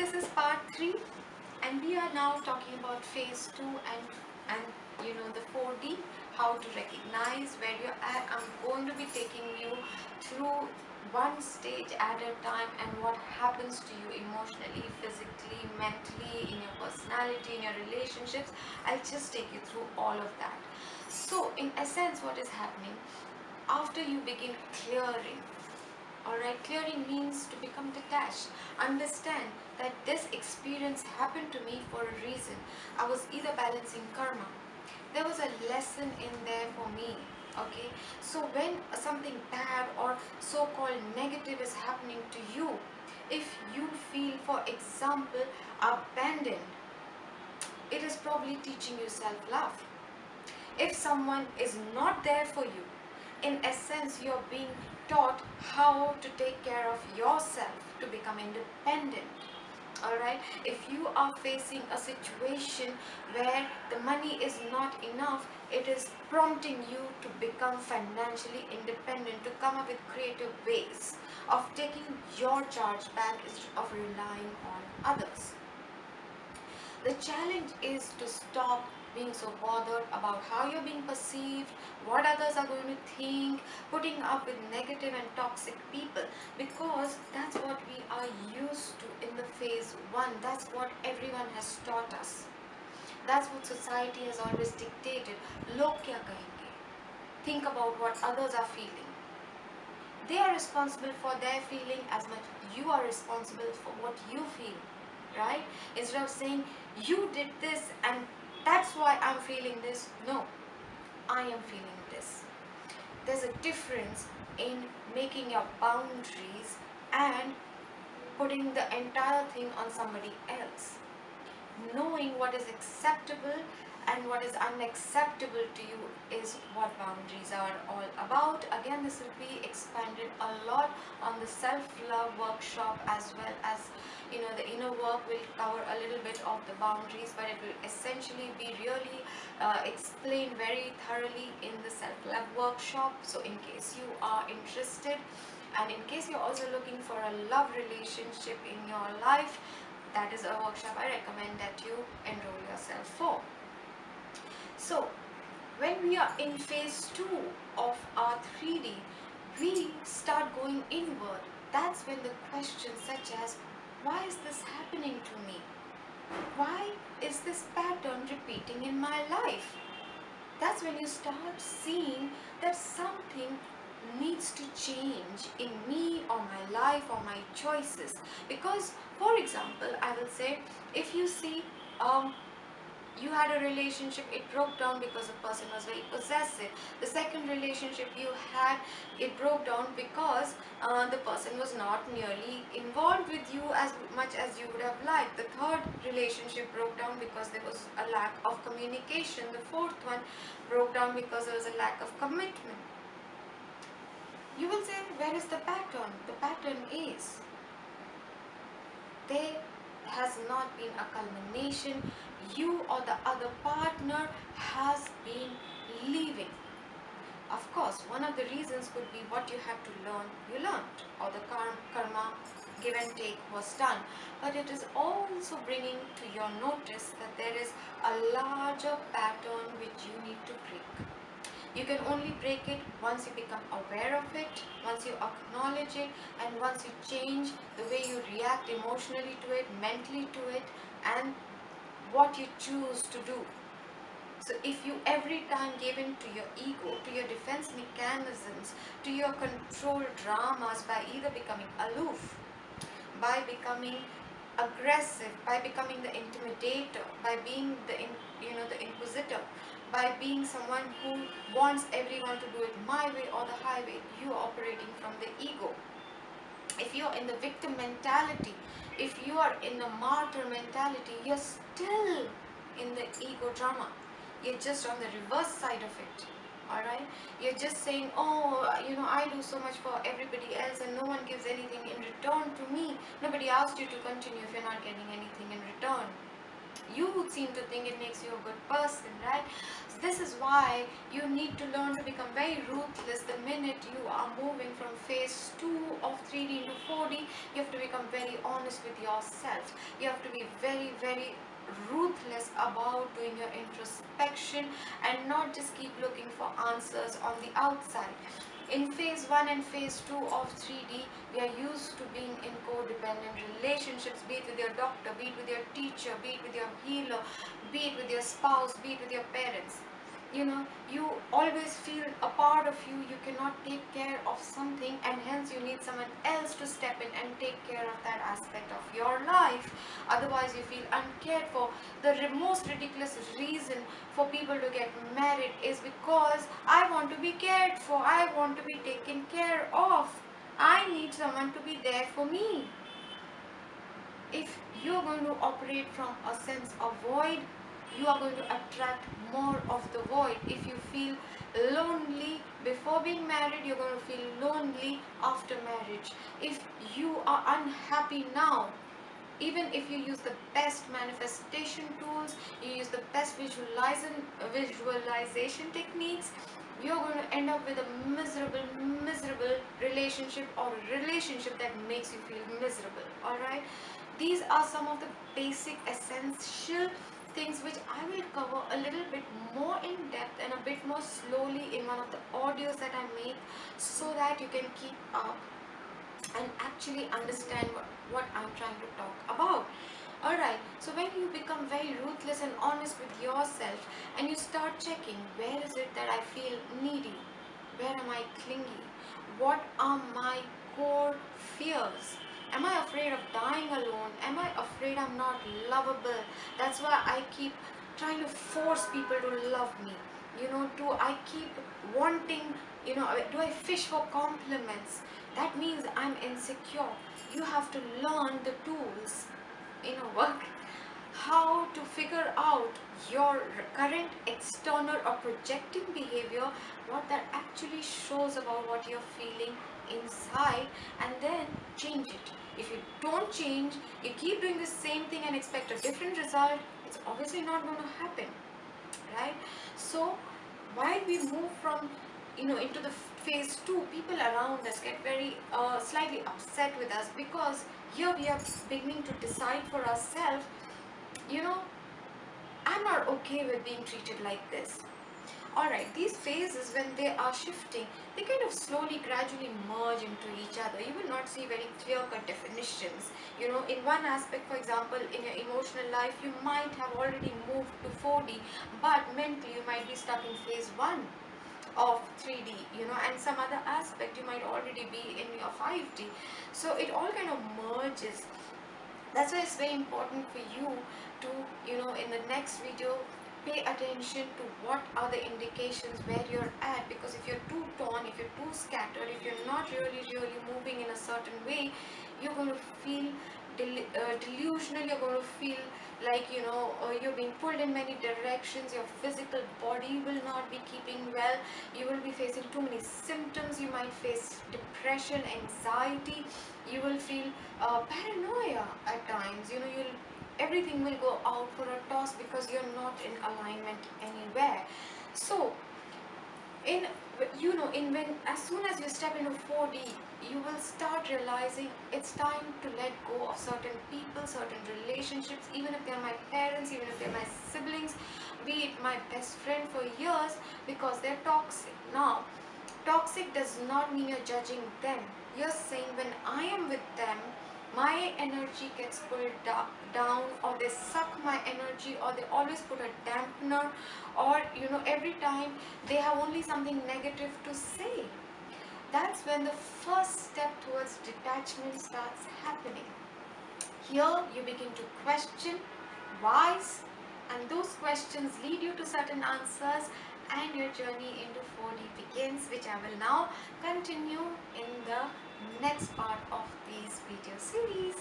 this is part 3, and we are now talking about phase 2 and the 4D, how to recognize where you're at. I'm going to be taking you through one stage at a time and what happens to you emotionally, physically, mentally, in your personality, in your relationships. I'll just take you through all of that. So in essence, what is happening after you begin clearing? Alright, clearing means to become detached. Understand that this experience happened to me for a reason. I was either balancing karma. There was a lesson in there for me. Okay, so when something bad or so-called negative is happening to you, if you feel, for example, abandoned, it is probably teaching you self-love. If someone is not there for you, in essence, you're being taught how to take care of yourself to become independent. Alright, if you are facing a situation where the money is not enough, it is prompting you to become financially independent, to come up with creative ways of taking your charge back instead of relying on others. The challenge is to stop being so bothered about how you're being perceived, what others are going to think, putting up with negative and toxic people, because that's what we are used to in the phase 1. That's what everyone has taught us. That's what society has always dictated. Log kya kahenge? Think about what others are feeling. They are responsible for their feeling as much you are responsible for what you feel, right? Instead of saying you did this and that's why I'm feeling this. No, I am feeling this. There's a difference in making your boundaries and putting the entire thing on somebody else. Knowing what is acceptable and what is unacceptable to you is what boundaries are all about. Again, this will be expanded a lot on the self-love workshop, as well as the inner work will cover a little bit of the boundaries, but it will essentially be really explained very thoroughly in the self-love workshop. So in case you are interested, and in case you're also looking for a love relationship in your life, that is a workshop I recommend that you enroll yourself for. So when we are in phase 2 of our 3D, we start going inward. That's when the questions such as, why is this happening to me? Why is this pattern repeating in my life? That's when you start seeing that something needs to change in me or my life or my choices. Because, for example, I will say, if you see you had a relationship, it broke down because the person was very possessive. The second relationship you had, it broke down because the person was not nearly involved with you as much as you would have liked. The third relationship broke down because there was a lack of communication. The fourth one broke down because there was a lack of commitment. You will say, where is the pattern? The pattern is there has not been a culmination. You or the other partner has been leaving. Of course, one of the reasons could be what you had to learn, you learned, or the karma give and take was done. But it is also bringing to your notice that there is a larger pattern which you need to break. You can only break it once you become aware of it, once you acknowledge it, and once you change the way you react emotionally to it, mentally to it, and what you choose to do. So if you every time gave in to your ego, to your defense mechanisms, to your control dramas by either becoming aloof, by becoming aggressive, by becoming the intimidator, by being the inquisitor, by being someone who wants everyone to do it my way or the highway, you are operating from the ego. If you're in the victim mentality, if you are in the martyr mentality, you're still in the ego drama. You're just on the reverse side of it. Alright, you're just saying, oh, I do so much for everybody else and no one gives anything in return to me. Nobody asked you to continue if you're not getting anything in return. You would seem to think it makes you a good person, right? So this is why you need to learn to become very ruthless the minute you are moving from phase 2 of 3D into 4D. You have to become very honest with yourself. You have to be very, very ruthless about doing your introspection and not just keep looking for answers on the outside. In phase 1 and phase 2 of 3D, we are used to being in codependent relationships, be it with your doctor, be it with your teacher, be it with your healer, be it with your spouse, be it with your parents. You always feel a part of you cannot take care of something, and hence you need someone else to step in and take care of that aspect of your life. Otherwise you feel uncared for. The most ridiculous reason for people to get married is because I want to be cared for, I want to be taken care of, I need someone to be there for me. If you're going to operate from a sense of void, you are going to attract more of the void. If you feel lonely before being married, you're going to feel lonely after marriage. If you are unhappy now, even if you use the best manifestation tools, you use the best visualization techniques, you're going to end up with a miserable relationship, or a relationship that makes you feel miserable. All right, these are some of the basic essential things which I will cover a little bit more in depth and a bit more slowly in one of the audios that I make, so that you can keep up and actually understand what I'm trying to talk about. Alright, so when you become very ruthless and honest with yourself, and you start checking, where is it that I feel needy? Where am I clingy? What are my core fears? Am I afraid of dying alone? Am I afraid I'm not lovable? That's why I keep trying to force people to love me. Do I keep wanting, do I fish for compliments? That means I'm insecure. You have to learn the tools, work, how to figure out your current external or projecting behavior, what that actually shows about what you're feeling inside, and then change it. If you don't change, you keep doing the same thing and expect a different result, it's obviously not going to happen, right? So while we move from into the phase 2, people around us get very slightly upset with us, because here we are beginning to decide for ourselves, you know I'm not okay with being treated like this. Alright, these phases, when they are shifting, they kind of slowly, gradually merge into each other. You will not see very clear-cut definitions. In one aspect, for example, in your emotional life, you might have already moved to 4D, but mentally you might be stuck in phase 1 of 3D, and some other aspect you might already be in your 5D. So it all kind of merges. That's why it's very important for you to, in the next video, pay attention to what are the indications where you're at, because if you're too torn, if you're too scattered, if you're not really moving in a certain way, you're going to feel delusional. You're going to feel like you're being pulled in many directions. Your physical body will not be keeping well. You will be facing too many symptoms. You might face depression, anxiety. You will feel paranoia at times. Everything will go out for a toss because you're not in alignment anywhere. So when as soon as you step into 4D, you will start realizing it's time to let go of certain people, certain relationships, even if they're my parents, even if they're my siblings, be it my best friend for years, because they're toxic. Now, toxic does not mean you're judging them. You're saying, when I am with them, my energy gets pulled down, or they suck my energy, or they always put a dampener, or every time they have only something negative to say. That's when the first step towards detachment starts happening. Here you begin to question whys, and those questions lead you to certain answers, and your journey into 4D begins, which I will now continue in the next part of this video series.